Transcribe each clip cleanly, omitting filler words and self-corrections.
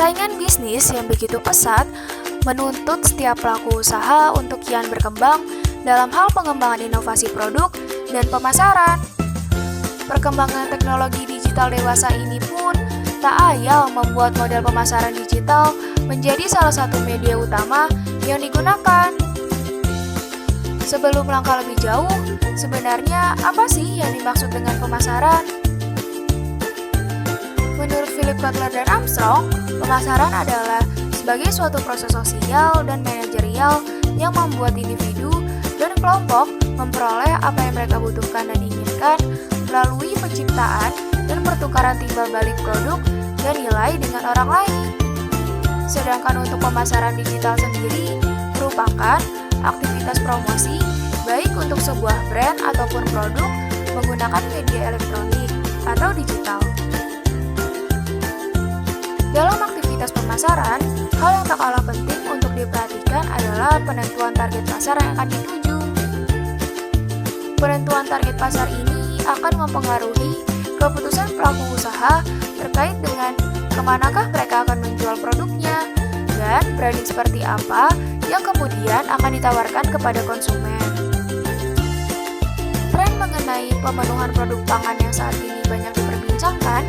Saingan bisnis yang begitu pesat menuntut setiap pelaku usaha untuk kian berkembang dalam hal pengembangan inovasi produk dan pemasaran. Perkembangan teknologi digital dewasa ini pun tak ayal membuat model pemasaran digital menjadi salah satu media utama yang digunakan. Sebelum melangkah lebih jauh, sebenarnya apa sih yang dimaksud dengan pemasaran? Menurut Philip Kotler dan Armstrong, pemasaran adalah sebagai suatu proses sosial dan manajerial yang membuat individu dan kelompok memperoleh apa yang mereka butuhkan dan inginkan melalui penciptaan dan pertukaran timbal balik produk dan nilai dengan orang lain. Sedangkan untuk pemasaran digital sendiri merupakan aktivitas promosi baik untuk sebuah brand ataupun produk menggunakan media elektronik atau digital. Dalam aktivitas pemasaran, hal yang tak kalah penting untuk diperhatikan adalah penentuan target pasar yang akan dituju. Penentuan target pasar ini akan mempengaruhi keputusan pelaku usaha terkait dengan kemanakah mereka akan menjual produknya dan branding seperti apa yang kemudian akan ditawarkan kepada konsumen. Tren mengenai pemenuhan produk pangan yang saat ini banyak diperbincangkan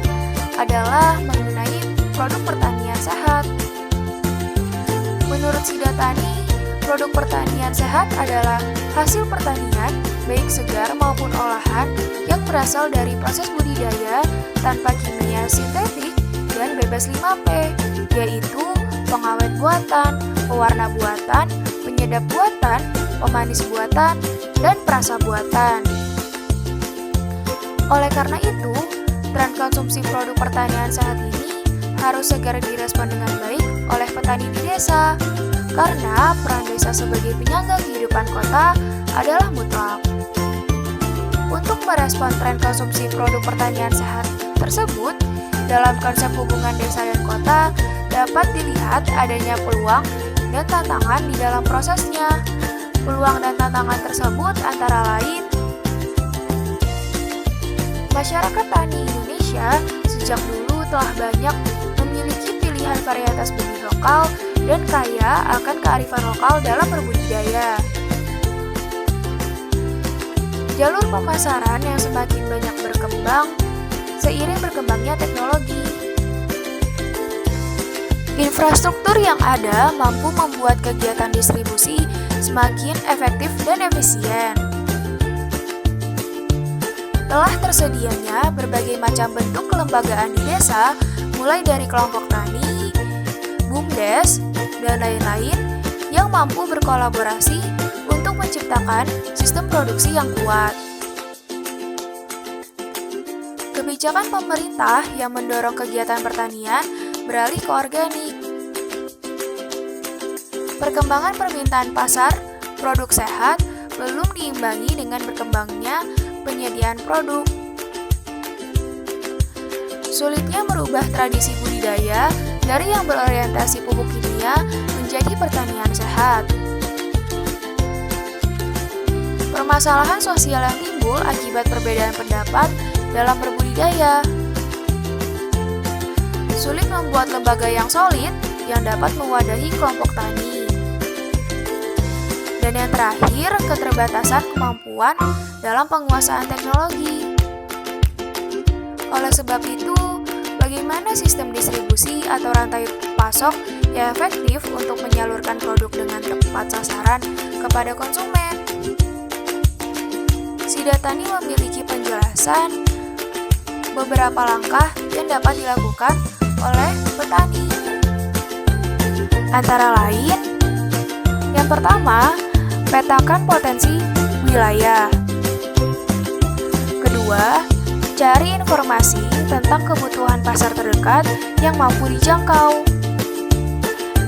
adalah mengenai produk pertanian sehat. Menurut Sidatani, produk pertanian sehat adalah hasil pertanian baik segar maupun olahan yang berasal dari proses budidaya tanpa kimia sintetik dan bebas 5P, yaitu pengawet buatan, pewarna buatan, penyedap buatan, pemanis buatan, dan perasa buatan. Oleh karena itu, tren konsumsi produk pertanian sehat ini harus segera direspon dengan baik oleh petani di desa, karena peran desa sebagai penyangga kehidupan kota adalah mutlak. Untuk merespon tren konsumsi produk pertanian sehat tersebut, dalam konsep hubungan desa dan kota dapat dilihat adanya peluang dan tantangan di dalam prosesnya. Peluang dan tantangan tersebut antara lain: masyarakat tani Indonesia sejak dulu telah banyak memiliki pilihan varietas benih lokal dan kaya akan kearifan lokal dalam berbudidaya. Jalur pemasaran yang semakin banyak berkembang seiring berkembangnya teknologi. Infrastruktur yang ada mampu membuat kegiatan distribusi semakin efektif dan efisien. Telah tersedianya berbagai macam bentuk kelembagaan di desa, mulai dari kelompok tani, BUMDes, dan lain-lain yang mampu berkolaborasi untuk menciptakan sistem produksi yang kuat. Kebijakan pemerintah yang mendorong kegiatan pertanian beralih ke organik. Perkembangan permintaan pasar produk sehat belum diimbangi dengan berkembangnya penyediaan produk. Sulitnya merubah tradisi budidaya dari yang berorientasi pupuk kimia menjadi pertanian sehat. Permasalahan sosial yang timbul akibat perbedaan pendapat dalam berbudidaya. Sulit membuat lembaga yang solid yang dapat mewadahi kelompok tani. Dan yang terakhir, keterbatasan kemampuan dalam penguasaan teknologi. Oleh sebab itu, bagaimana sistem distribusi atau rantai pasok yang efektif untuk menyalurkan produk dengan tepat sasaran kepada konsumen? Sidatani memiliki penjelasan beberapa langkah yang dapat dilakukan oleh petani. Antara lain, yang pertama, petakan potensi wilayah. Kedua, cari informasi tentang kebutuhan pasar terdekat yang mampu dijangkau.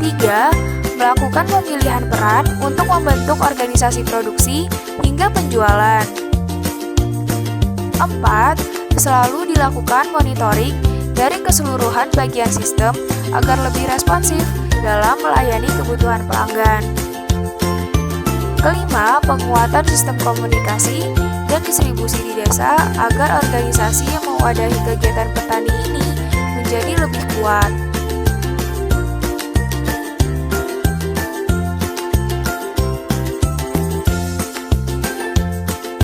Tiga, melakukan pemilihan peran untuk membentuk organisasi produksi hingga penjualan. 4. Selalu dilakukan monitoring dari keseluruhan bagian sistem agar lebih responsif dalam melayani kebutuhan pelanggan. Kelima, penguatan sistem komunikasi dan distribusi di desa agar organisasi yang mewadahi kegiatan petani ini menjadi lebih kuat.